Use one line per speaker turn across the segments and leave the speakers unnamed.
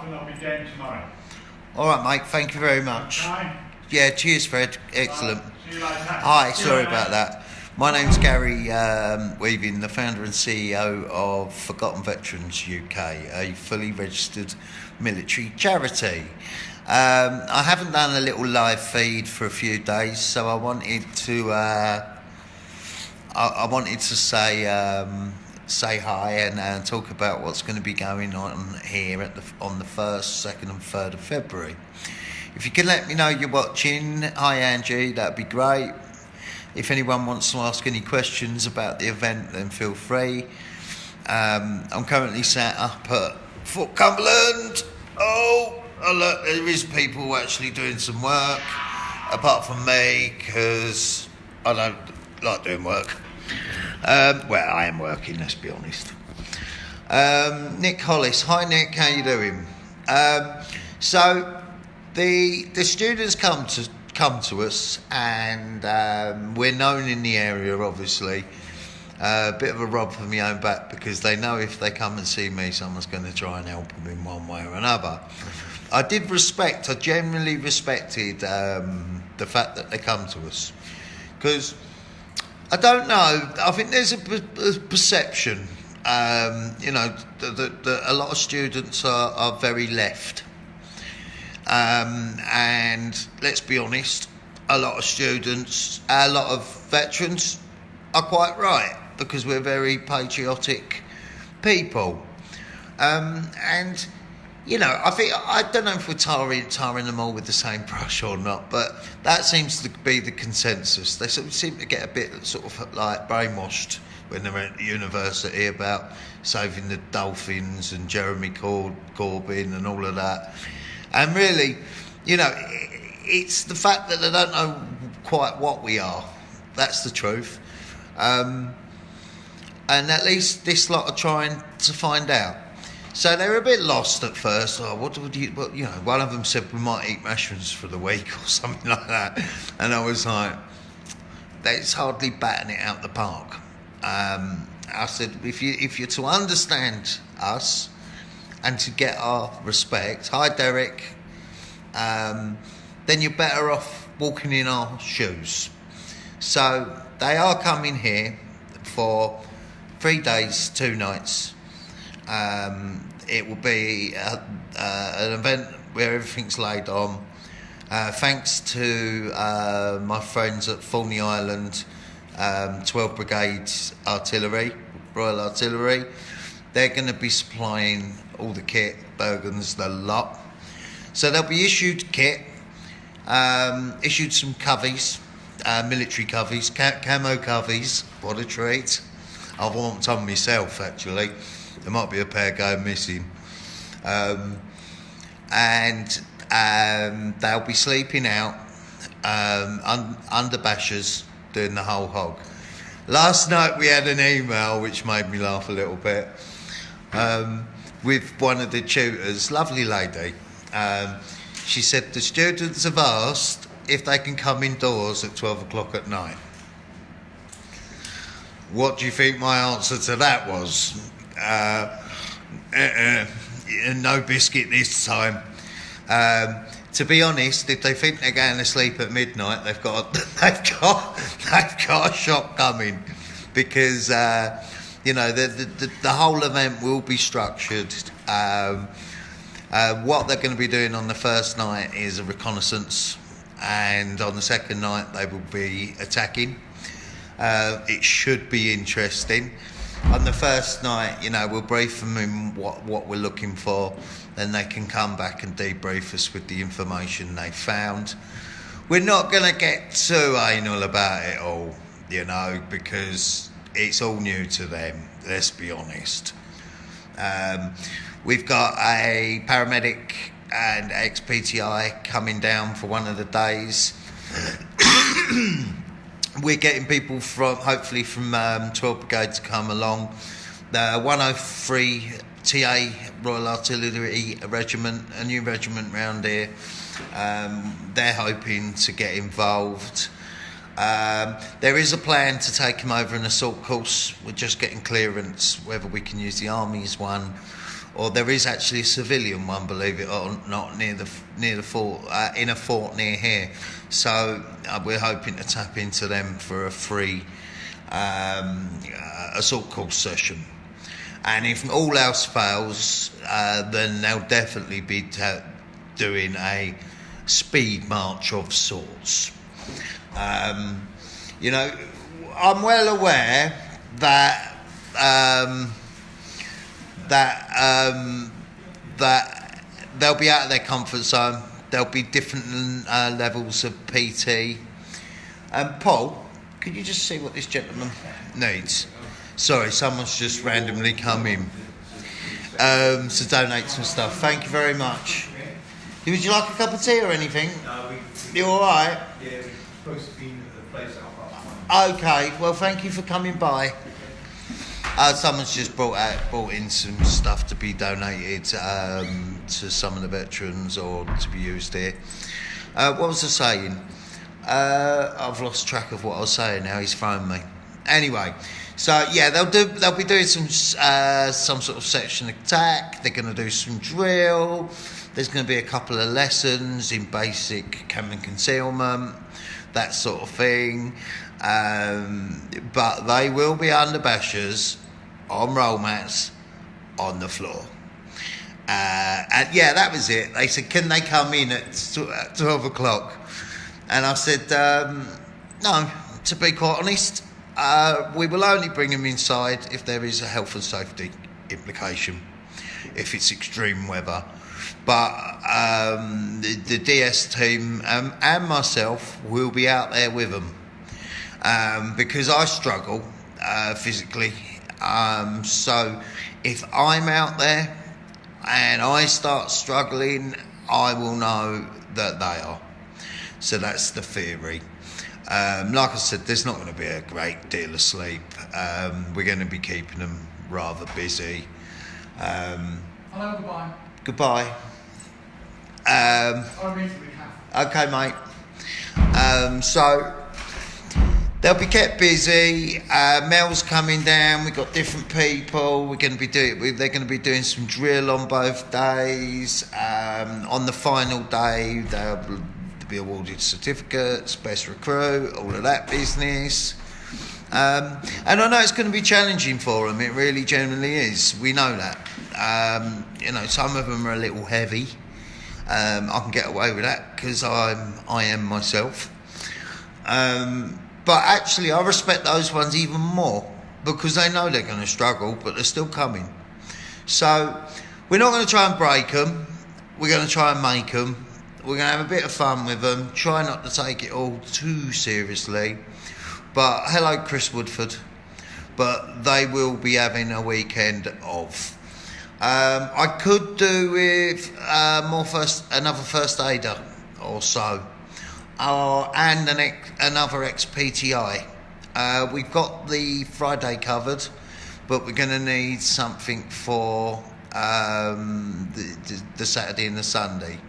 and I'll be down tomorrow.
All right, mate. Thank you very much.
Okay.
Yeah, cheers, Fred. Excellent.
See you later.
Hi, sorry about that. My name's Gary Weaving, the founder and CEO of Forgotten Veterans UK, a fully registered military charity. I haven't done a little live feed for a few days, so I wanted to say hi and talk about what's going to be going on here on the 1st, 2nd and 3rd of February. If you can let me know you're watching, hi Angie, that'd be great. If anyone wants to ask any questions about the event, then feel free. I'm currently sat up at Fort Cumberland. Oh, look, there is people actually doing some work, apart from me, because I don't like doing work. Well, I am working, let's be honest. Nick Hollis. Hi Nick, how you doing? So the students come to us, and we're known in the area, obviously. A bit of a rod for my own back, because they know if they come and see me, someone's going to try and help them in one way or another. I generally respected the fact that they come to us, because I don't know, I think there's a perception, that a lot of students are very left. And let's be honest, a lot of veterans are quite right, because we're very patriotic people. And, I don't know if we're tarring them all with the same brush or not, but that seems to be the consensus. They sort of seem to get a bit sort of like brainwashed when they're at the university about saving the dolphins and Jeremy Corbyn and all of that. And really, it's the fact that they don't know quite what we are. That's the truth. And at least this lot are trying to find out. So they were a bit lost at first. Oh, one of them said we might eat mushrooms for the week or something like that. And I was like, that's hardly batting it out the park. I said, if you're to understand us and to get our respect, hi Derek, then you're better off walking in our shoes. So they are coming here for 3 days, 2 nights. It will be an event where everything's laid on. Thanks to my friends at Thorney Island, 12 Brigades Artillery, Royal Artillery. They're going to be supplying all the kit, Bergens, the lot. So they'll be issued kit, issued some coveys, military coveys, camo coveys. What a treat. I want some myself, actually. There might be a pair going missing. And they'll be sleeping out under Bashas, doing the whole hog. Last night we had an email which made me laugh a little bit, with one of the tutors, lovely lady. She said the students have asked if they can come indoors at 12 o'clock at night. What do you think my answer to that was? No biscuit this time. To be honest, if they think they're going to sleep at midnight, they've got a shock coming, because the whole event will be structured. What they're going to be doing on the first night is a reconnaissance, and on the second night they will be attacking. It should be interesting. On the first night, we'll brief them in what we're looking for, then they can come back and debrief us with the information they found. We're not going to get too anal about it all, because it's all new to them, let's be honest. We've got a paramedic and ex-PTI coming down for one of the days. We're getting people hopefully from 12 Brigade to come along. The 103 TA Royal Artillery Regiment, a new regiment round here. They're hoping to get involved. There is a plan to take them over an assault course. We're just getting clearance whether we can use the Army's one or there is actually a civilian one, believe it or not, near the fort, in a fort near here. So we're hoping to tap into them for a free assault course session. And if all else fails, then they'll definitely be doing a speed march of sorts. You know, I'm well aware that that they'll be out of their comfort zone. There'll be different levels of PT. Paul, could you just see what this gentleman needs? Sorry, someone's just randomly come in to donate some stuff. Thank you very much. Would you like a cup of tea or anything?
No,
You all right?
Yeah, we're supposed to be at the place that
Okay, well, thank you for coming by. Someone's just brought in some stuff to be donated to some of the veterans or to be used here. What was I saying? I've lost track of what I was saying now. He's thrown me. Anyway, so yeah, they'll be doing some sort of section attack. They're going to do some drill. There's going to be a couple of lessons in basic camping concealment, that sort of thing. But they will be under bashers, on roll mats, on the floor. And yeah, that was it. They said, can they come in at 12 o'clock? And I said, no, to be quite honest, we will only bring them inside if there is a health and safety implication, if it's extreme weather. But the DS team and myself will be out there with them because I struggle physically. So if I'm out there and I start struggling, I will know that they are. So that's the theory. Like I said, there's not going to be a great deal of sleep. We're going to be keeping them rather busy.
Hello, goodbye.
Goodbye. Okay, mate. So they'll be kept busy. Mel's coming down. We've got different people. They're going to be doing some drill on both days. On the final day, they'll be awarded certificates, best recruit, all of that business. And I know it's going to be challenging for them. It really generally is. We know that. You know, some of them are a little heavy. I can get away with that because I am myself. But actually, I respect those ones even more because they know they're going to struggle, but they're still coming. So we're not going to try and break them. We're going to try and make them. We're going to have a bit of fun with them. Try not to take it all too seriously. But hello, Chris Woodford. But they will be having a weekend off. I could do with another first aider or so, and another ex-PTI. We've got the Friday covered, but we're going to need something for the Saturday and the Sunday.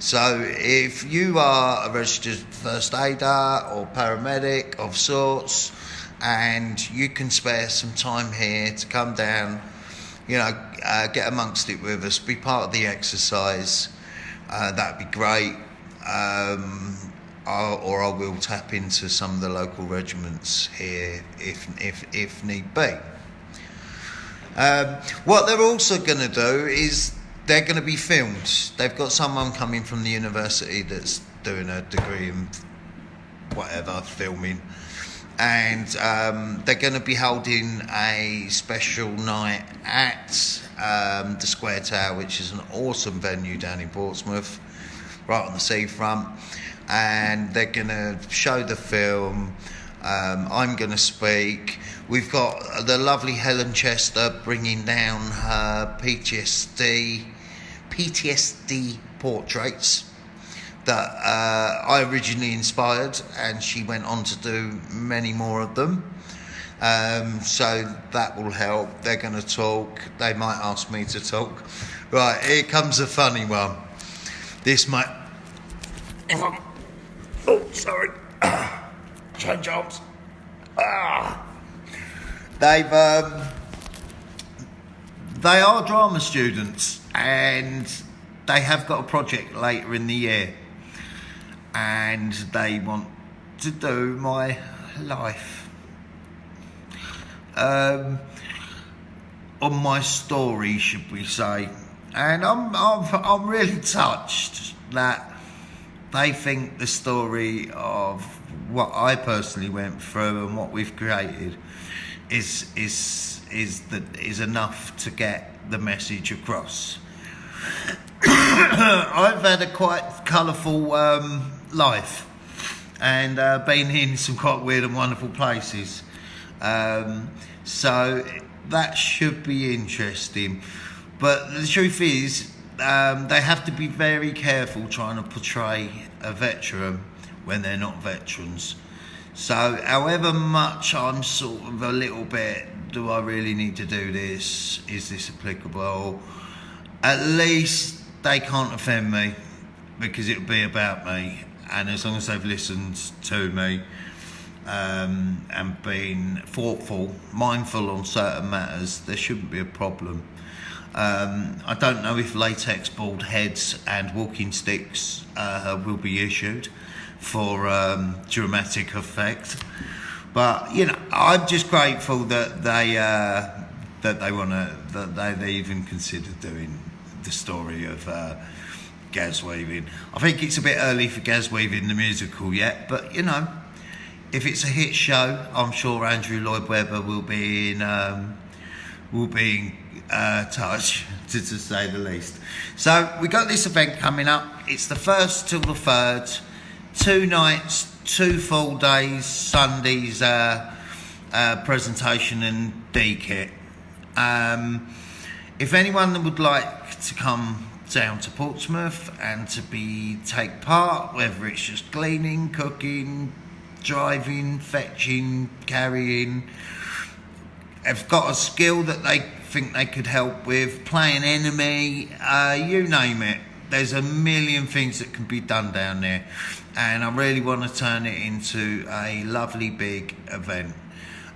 So if you are a registered first aider or paramedic of sorts, and you can spare some time here to come down, you know, get amongst it with us, be part of the exercise, that'd be great. Or I will tap into some of the local regiments here if need be. What they're also going to do is they're going to be filmed. They've got someone coming from the university that's doing a degree in whatever, filming. And they're going to be holding a special night at the Square Tower, which is an awesome venue down in Portsmouth, right on the seafront. And they're going to show the film. I'm going to speak. We've got the lovely Helen Chester bringing down her PTSD portraits that I originally inspired, and she went on to do many more of them. So that will help. They're going to talk. They might ask me to talk. Right, here comes a funny one. This might... Oh, sorry. Change arms. They are drama students, and they have got a project later in the year, and they want to do my life, on my story, should we say? And I'm really touched that they think the story of what I personally went through and what we've created is enough to get the message across. I've had a quite colourful life, and been in some quite weird and wonderful places. So that should be interesting. But the truth is, they have to be very careful trying to portray a veteran when they're not veterans. So however much I'm sort of a little bit, do I really need to do this? Is this applicable? At least they can't offend me, because it'll be about me. And as long as they've listened to me, and been thoughtful, mindful on certain matters, there shouldn't be a problem. I don't know if latex bald heads and walking sticks will be issued for dramatic effect, but you know, I'm just grateful that they even considered doing the story of Gaz Weaving. I think it's a bit early for Gaz Weaving the musical yet, but you know, if it's a hit show, I'm sure Andrew Lloyd Webber will be in touch, to say the least. So we got this event coming up. It's the 1st till the 3rd, 2 nights, 2 full days, Sunday's presentation and D-kit. If anyone would like to come down to Portsmouth and to take part, whether it's just cleaning, cooking, driving, fetching, carrying, have got a skill that they think they could help with, playing enemy, you name it. There's a million things that can be done down there, and I really want to turn it into a lovely big event.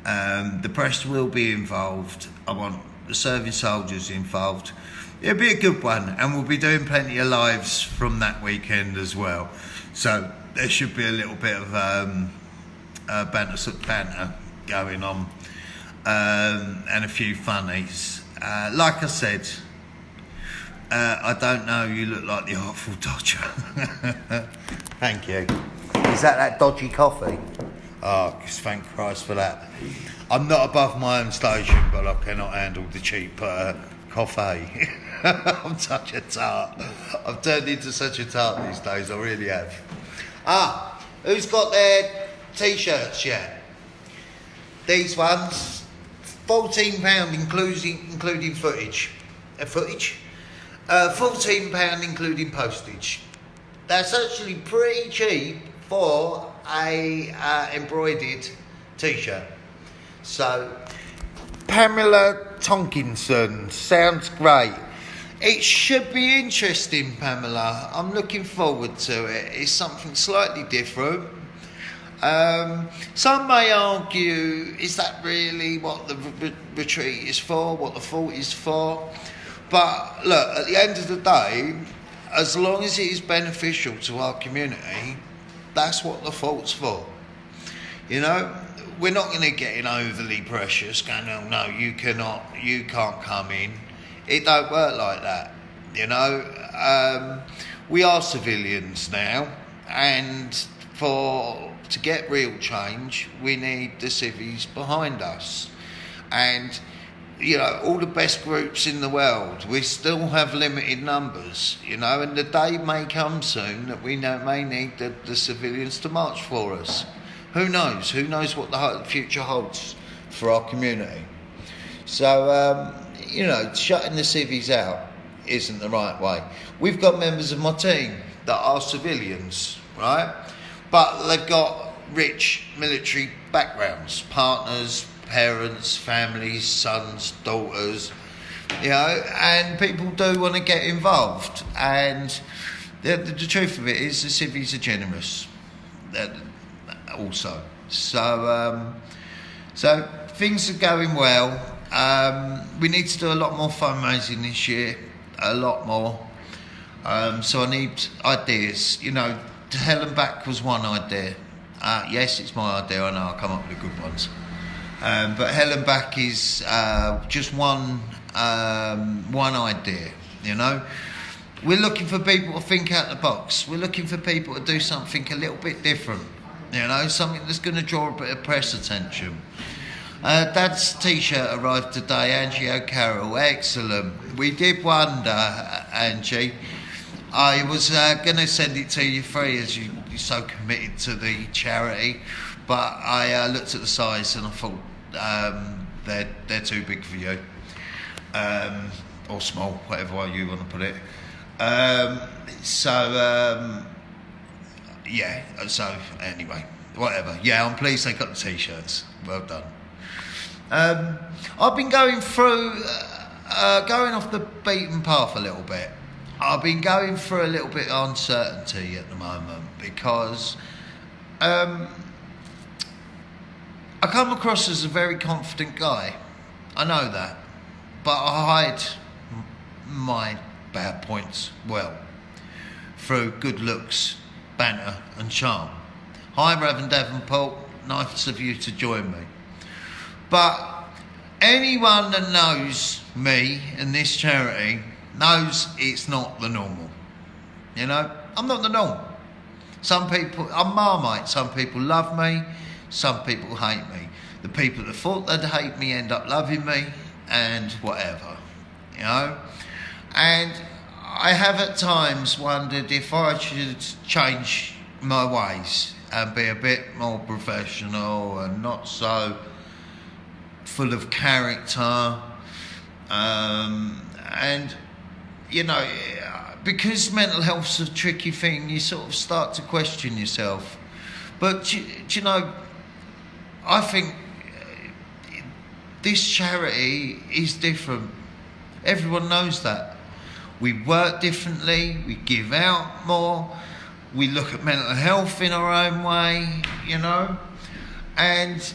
The press will be involved. I want the serving soldiers involved. It'll be a good one, and we'll be doing plenty of lives from that weekend as well. So there should be a little bit of banter going on, and a few funnies. Like I said, I don't know, you look like the Artful Dodger. Thank you. Is that dodgy coffee? Oh, thank Christ for that. I'm not above my own station, but I cannot handle the cheap coffee. I'm such a tart. I've turned into such a tart these days, I really have. Who's got their t-shirts yet? These ones, £14 including footage. £14 including postage. That's actually pretty cheap for a embroidered t-shirt. So, Pamela Tonkinson, sounds great. It should be interesting, Pamela. I'm looking forward to it. It's something slightly different. Some may argue, is that really what the retreat is for, what the fort is for? But look, at the end of the day, as long as it is beneficial to our community, that's what the fort's for. You know, we're not going to get in overly precious, going, oh no, you can't come in. It don't work like that, you know. We are civilians now, and to get real change, we need the civvies behind us. And, you know, all the best groups in the world, we still have limited numbers, you know, and the day may come soon that we may need the civilians to march for us. Who knows? Who knows what the future holds for our community? So, you know, shutting the civvies out isn't the right way. We've got members of my team that are civilians, right? But they've got rich military backgrounds, partners, parents, families, sons, daughters, you know, and people do want to get involved. And the truth of it is the civvies are generous also. So things are going well. We need to do a lot more fundraising this year, a lot more. So I need ideas. You know, to hell and back was one idea. Yes, it's my idea. I know I'll come up with the good ones. But hell and back is just one idea. You know, we're looking for people to think out the box. We're looking for people to do something a little bit different. You know, something that's going to draw a bit of press attention. Dad's T-shirt arrived today, Angie O'Carroll, excellent. We did wonder, Angie. I was going to send it to you free as you're so committed to the charity, but I looked at the size and I thought they're too big for you, or small, whatever way you want to put it. So anyway, whatever. Yeah, I'm pleased they got the T-shirts. Well done. I've been going through, going off the beaten path a little bit. I've been going through a little bit of uncertainty at the moment because I come across as a very confident guy. I know that. But I hide my bad points well through good looks, banter and charm. Hi, Reverend Davenport. Nice of you to join me. But anyone that knows me and this charity knows it's not the normal. You know, I'm not the norm. Some people, I'm Marmite. Some people love me, some people hate me. The people that thought they'd hate me end up loving me and whatever, you know. And I have at times wondered if I should change my ways and be a bit more professional and not so full of character. And you know, because mental health's a tricky thing, you sort of start to question yourself. But do you know, I think this charity is different. Everyone knows that. We work differently, we give out more, we look at mental health in our own way, you know, and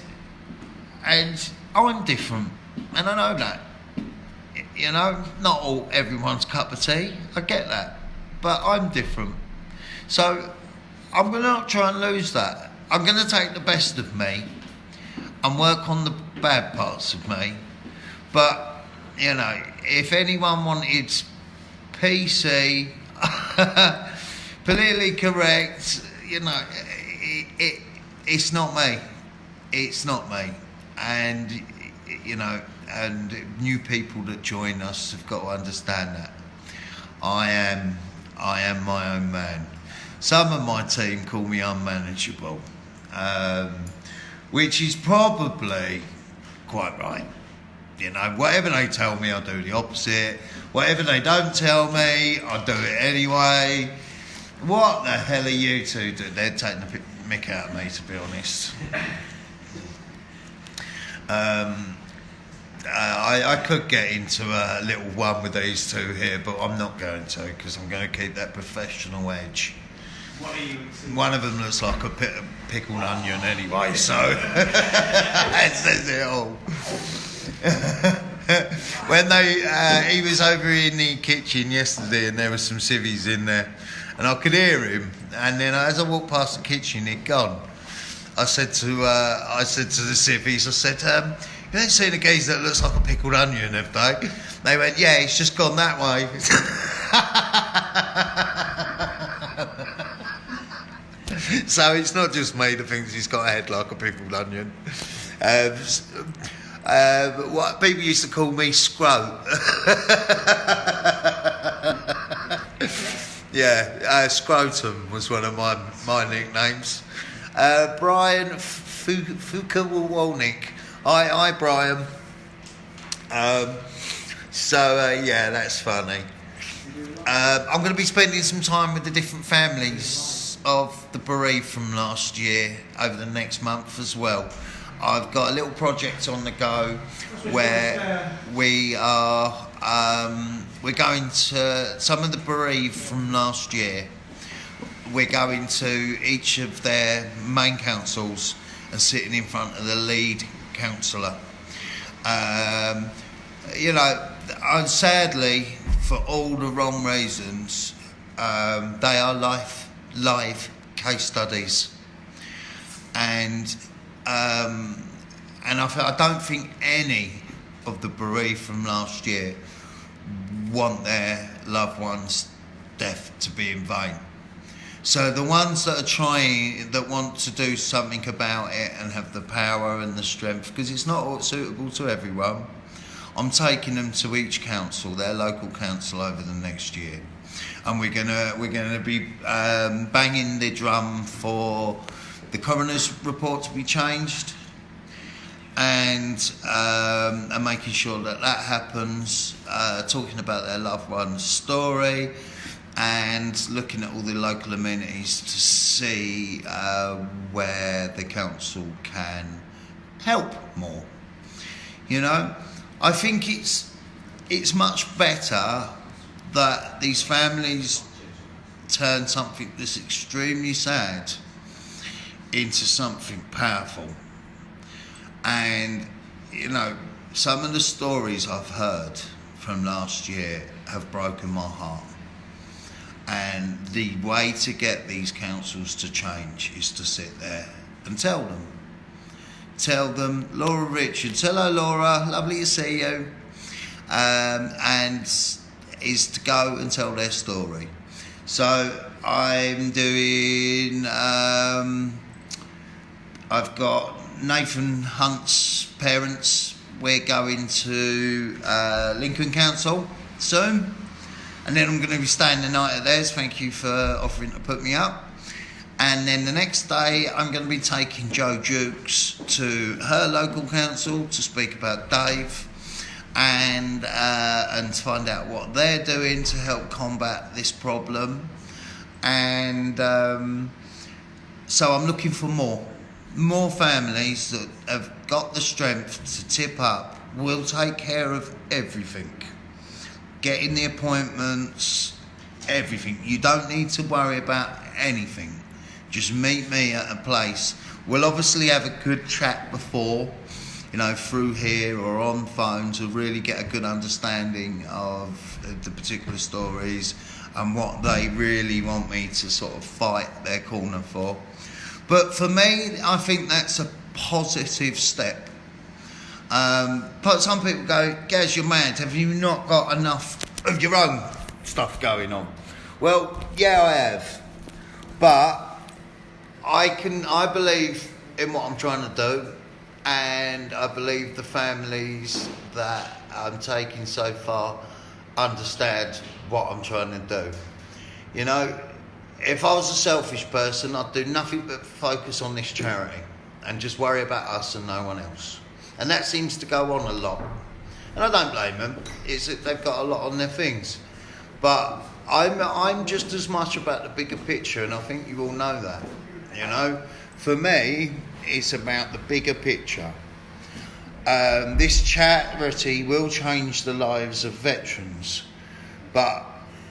I'm different, and I know that. You know, not everyone's cup of tea, I get that, but I'm different. So I'm going to not try and lose that. I'm going to take the best of me and work on the bad parts of me. But, you know, if anyone wanted PC, politically correct, you know, it's not me. It's not me. And, you know, and new people that join us have got to understand that. I am my own man. Some of my team call me unmanageable, which is probably quite right. You know, whatever they tell me, I do the opposite. Whatever they don't tell me, I do it anyway. What the hell are you two doing? They're taking the mick out of me, to be honest. I could get into a little one with these two here, but I'm not going to, because I'm going to keep that professional edge. One of them looks like a pickled onion anyway, so that says it all. When he was over in the kitchen yesterday and there were some civvies in there and I could hear him, and then as I walked past the kitchen he'd gone. I said to the civvies, I said, you ain't seen a geezer that looks like a pickled onion, have they? They went, yeah, he's just gone that way. So it's not just me that thinks he's got a head like a pickled onion. What people used to call me Scroat. Yeah, Scrotum was one of my nicknames. Brian Fuka-Wolnick. Hi, Brian. Yeah, that's funny. I'm going to be spending some time with the different families of the bereaved from last year over the next month as well. I've got a little project on the go where we're going to some of the bereaved from last year. We're going to each of their main councils and sitting in front of the lead councillor You know, and sadly, for all the wrong reasons, they are live case studies, and I don't think any of the bereaved from last year want their loved one's death to be in vain. So the ones that are trying, that want to do something about it and have the power and the strength, because it's not suitable to everyone, I'm taking them to each council, their local council, over the next year, and we're gonna be banging the drum for the coroner's report to be changed, and making sure that happens, talking about their loved one's story, and looking at all the local amenities to see where the council can help more. You know, I think it's much better that these families turn something that's extremely sad into something powerful. And, you know, some of the stories I've heard from last year have broken my heart. And the way to get these councils to change is to sit there and tell them. Tell them, Laura Richards, hello Laura, lovely to see you. And is to go and tell their story. So I'm doing, I've got Nathan Hunt's parents. We're going to Lincoln Council soon. And then I'm going to be staying the night at theirs. Thank you for offering to put me up. And then the next day, I'm going to be taking Jo Jukes to her local council to speak about Dave, and to find out what they're doing to help combat this problem. And so I'm looking for more families that have got the strength to tip up, will take care of everything. Getting the appointments, everything. You don't need to worry about anything. Just meet me at a place. We'll obviously have a good chat before, you know, through here or on phone, to really get a good understanding of the particular stories and what they really want me to sort of fight their corner for. But for me, I think that's a positive step. But some people go, Gaz, you're mad. Have you not got enough of your own stuff going on? Well, yeah, I have. But I believe in what I'm trying to do, and I believe the families that I'm taking so far understand what I'm trying to do. You know, if I was a selfish person, I'd do nothing but focus on this charity and just worry about us and no one else. And that seems to go on a lot. And I don't blame them. It's that they've got a lot on their things. But I'm just as much about the bigger picture, and I think you all know that. You know, for me, it's about the bigger picture. This charity will change the lives of veterans, but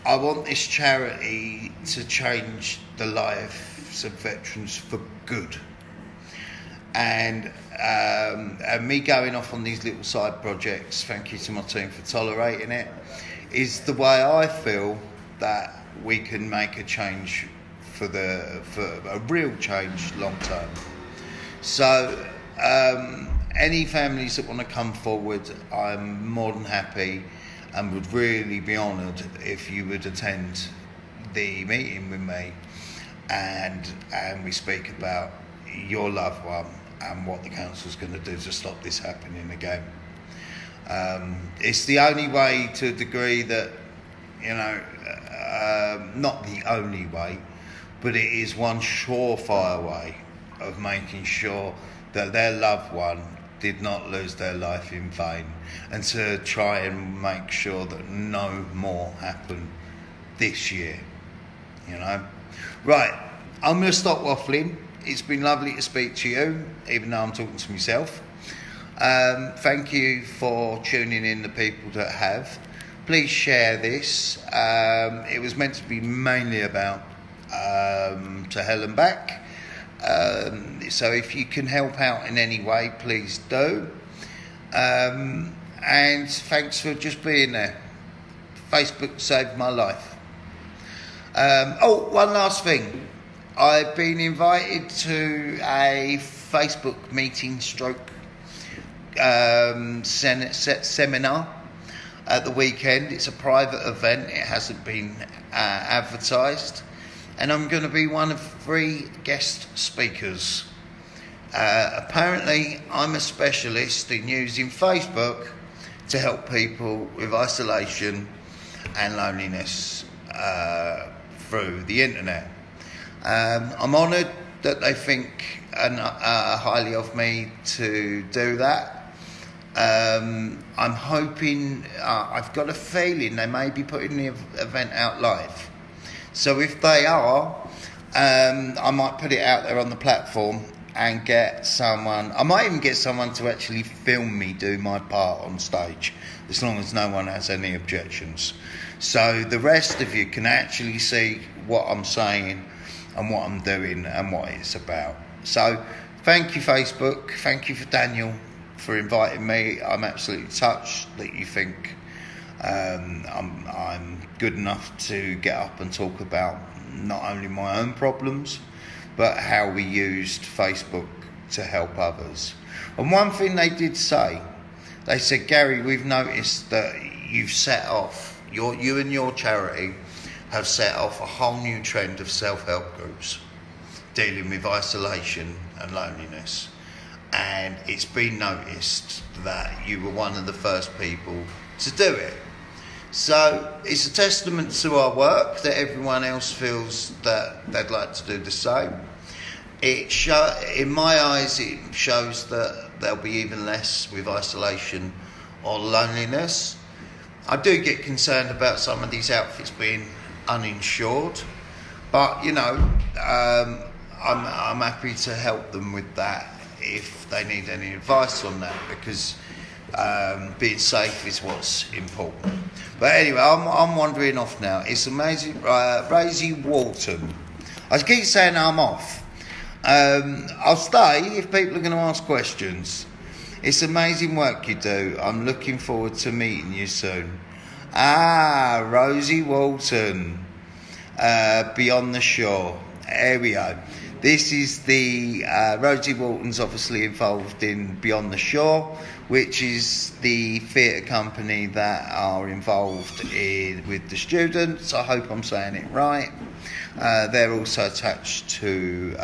I want this charity to change the lives of veterans for good. And me going off on these little side projects, thank you to my team for tolerating it, is the way I feel that we can make a change for a real change long term. So any families that want to come forward, I'm more than happy and would really be honoured if you would attend the meeting with me, and we speak about your loved one and what the council's going to do to stop this happening again. It's the only way, to a degree, that, you know, not the only way, but it is one surefire way of making sure that their loved one did not lose their life in vain, and to try and make sure that no more happen this year, you know. Right, I'm going to stop waffling. It's been lovely to speak to you, even though I'm talking to myself. Thank you for tuning in, the people that have. Please share this. It was meant to be mainly about to hell and back. So if you can help out in any way, please do. And thanks for just being there. Facebook saved my life. One last thing. I've been invited to a Facebook meeting seminar at the weekend. It's a private event. It hasn't been advertised. And I'm going to be one of 3 guest speakers. Apparently, I'm a specialist in using Facebook to help people with isolation and loneliness through the internet. I'm honoured that they think highly of me to do that. I'm hoping, I've got a feeling they may be putting the event out live. So if they are, I might put it out there on the platform and get someone, I might even get someone to actually film me do my part on stage, as long as no one has any objections. So the rest of you can actually see what I'm saying and what I'm doing and what it's about. So thank you, Facebook. Thank you for Daniel for inviting me. I'm absolutely touched that you think I'm good enough to get up and talk about not only my own problems, but how we used Facebook to help others. And one thing they did say, they said, Gary, we've noticed that you've set off, you and your charity have set off a whole new trend of self-help groups dealing with isolation and loneliness. And it's been noticed that you were one of the first people to do it. So it's a testament to our work that everyone else feels that they'd like to do the same. In my eyes, it shows that there'll be even less with isolation or loneliness. I do get concerned about some of these outfits being uninsured, but I'm happy to help them with that if they need any advice on that, because being safe is what's important. But anyway, I'm wandering off now. It's amazing. Rosie Walton. I keep saying I'm off. I'll stay if people are going to ask questions. It's amazing work you do. I'm looking forward to meeting you soon. Rosie Walton. Beyond the Shore. There we go. This is the Rosie Walton's obviously involved in Beyond the Shore, which is the theatre company that are involved with the students. I hope I'm saying it right. They're also attached to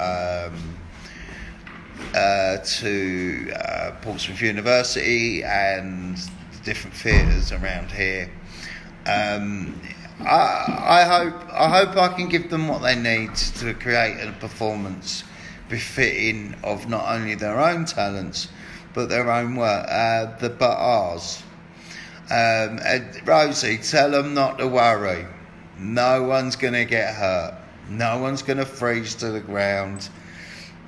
Portsmouth University and different theatres around here. I hope I can give them what they need to create a performance befitting of not only their own talents but their own work, but ours. Rosie, tell them not to worry. No one's going to get hurt. No one's going to freeze to the ground.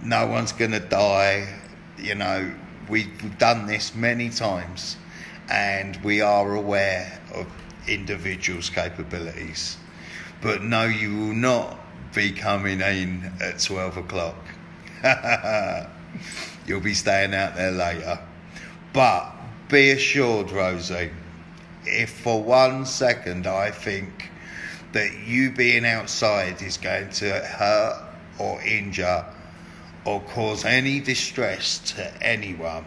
No one's going to die. We've done this many times, and we are aware of individuals' capabilities. But no, you will not be coming in at 12 o'clock. You'll be staying out there later. But be assured, Rosie, if for 1 second I think that you being outside is going to hurt or injure or cause any distress to anyone,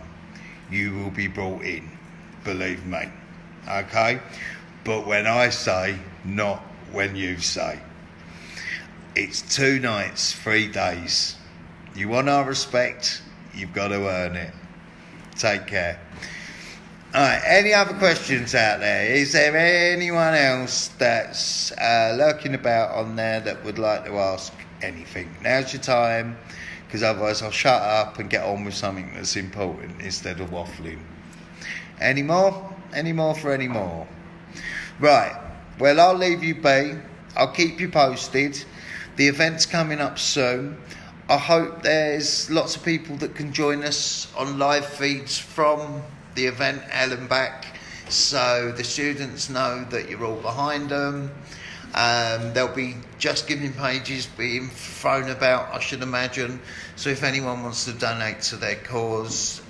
you will be brought in, believe me. Okay? But when I say, not when you say. It's 2 nights, 3 days. You want our respect, you've got to earn it. Take care. Alright, any other questions out there? Is there anyone else that's lurking about on there that would like to ask anything? Now's your time, because otherwise I'll shut up and get on with something that's important instead of waffling. Any more? Any more for any more? Right, well, I'll leave you be. I'll keep you posted. The event's coming up soon. I hope there's lots of people that can join us on live feeds from the event, Ellen back, so the students know that you're all behind them. There'll be Just Giving pages being thrown about, I should imagine. So if anyone wants to donate to their cause,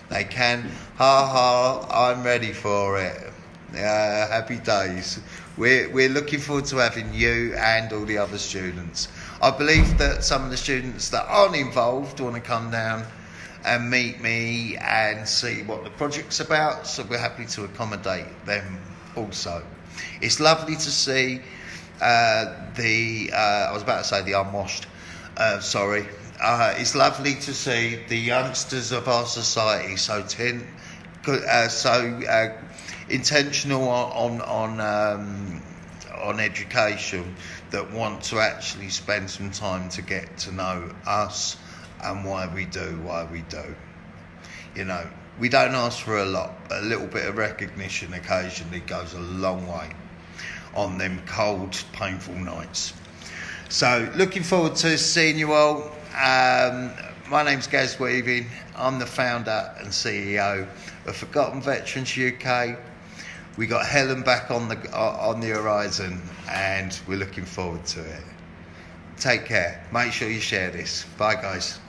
they can. Ha ha, I'm ready for it. Happy days. We're looking forward to having you and all the other students. I believe that some of the students that aren't involved want to come down and meet me and see what the project's about, so we're happy to accommodate them also. It's lovely to see I was about to say the unwashed, sorry. It's lovely to see the youngsters of our society so intentional on education, that want to actually spend some time to get to know us and why we do. You know, we don't ask for a lot, but a little bit of recognition occasionally goes a long way on them cold, painful nights. So, looking forward to seeing you all. My name's Gaz Weaving. I'm the founder and CEO of Forgotten Veterans UK. We got Helen back on the horizon, and we're looking forward to it. Take care. Make sure you share this. Bye, guys.